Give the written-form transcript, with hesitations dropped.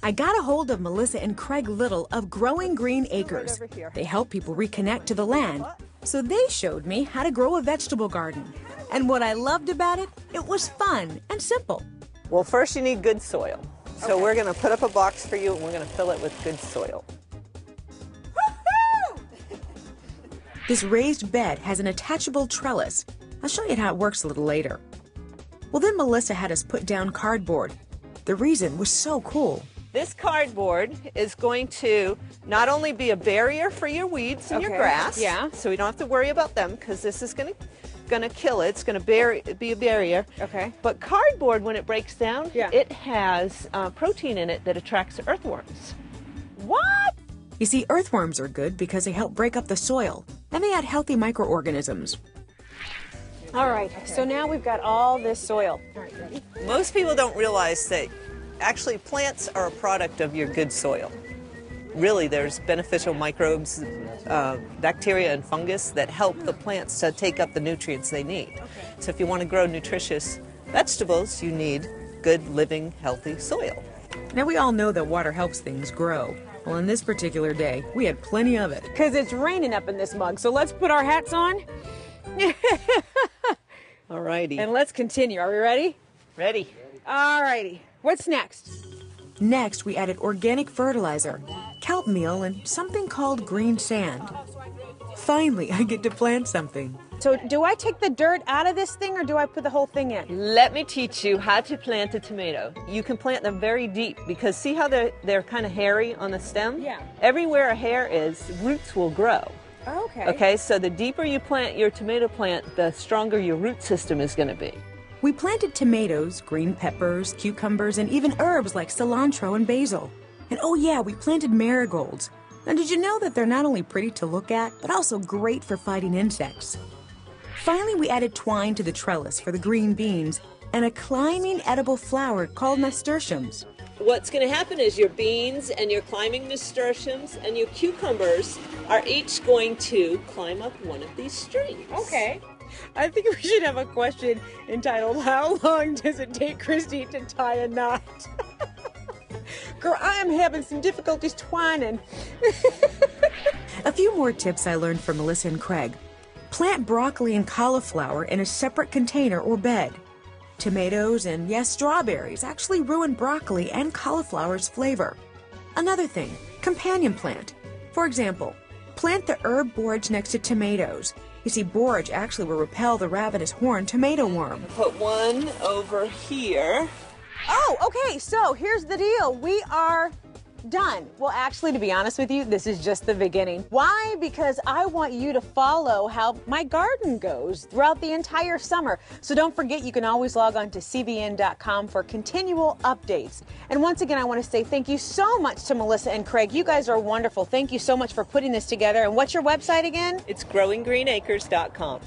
I got a hold of Melissa and Craig Little of Growing Green Acres. They help people reconnect to the land, so they showed me how to grow a vegetable garden. And what I loved about it, it was fun and simple. Well, first you need good soil. So we're going to put up a box for you and we're going to fill it with good soil. This raised bed has an attachable trellis. I'll show you how it works a little later. Well, then Melissa had us put down cardboard. The reason was so cool. This cardboard is going to not only be a barrier for your weeds and your grass, so we don't have to worry about them because this is going to kill it. It's going to be a barrier. Okay. But cardboard, when it breaks down, it has protein in it that attracts earthworms. What? You see, earthworms are good because they help break up the soil, and they add healthy microorganisms. All right, so now we've got all this soil. All right, ready? Most people don't realize that actually plants are a product of your good soil. Really, there's beneficial microbes, bacteria and fungus that help the plants to take up the nutrients they need. So if you want to grow nutritious vegetables, you need good, living, healthy soil. Now, we all know that water helps things grow. Well, on this particular day, we had plenty of it. Because it's raining up in this mug, so let's put our hats on. All righty. And let's continue. Are we ready? Ready. All righty. What's next? Next, we added organic fertilizer, kelp meal, and something called green sand. Finally, I get to plant something. So do I take the dirt out of this thing or do I put the whole thing in? Let me teach you how to plant a tomato. You can plant them very deep because see how they're kind of hairy on the stem? Yeah. Everywhere a hair is, roots will grow. Okay. Okay, so the deeper you plant your tomato plant, the stronger your root system is going to be. We planted tomatoes, green peppers, cucumbers, and even herbs like cilantro and basil. And oh yeah, we planted marigolds. Now, did you know that they're not only pretty to look at, but also great for fighting insects? Finally, we added twine to the trellis for the green beans and a climbing edible flower called nasturtiums. What's going to happen is your beans and your climbing nasturtiums and your cucumbers are each going to climb up one of these strings. Okay. I think we should have a question entitled, how long does it take Kristi to tie a knot? Girl, I am having some difficulties twining. A few more tips I learned from Melissa and Craig. Plant broccoli and cauliflower in a separate container or bed. Tomatoes and, yes, strawberries actually ruin broccoli and cauliflower's flavor. Another thing, companion plant. For example, plant the herb borage next to tomatoes. You see, borage actually will repel the ravenous horned tomato worm. Put one over here. Oh, okay, so here's the deal. We are done. Well, actually, to be honest with you, this is just the beginning. Why? Because I want you to follow how my garden goes throughout the entire summer. So don't forget, you can always log on to cbn.com for continual updates. And once again, I want to say thank you so much to Melissa and Craig. You guys are wonderful. Thank you so much for putting this together. And what's your website again? It's growinggreenacres.com.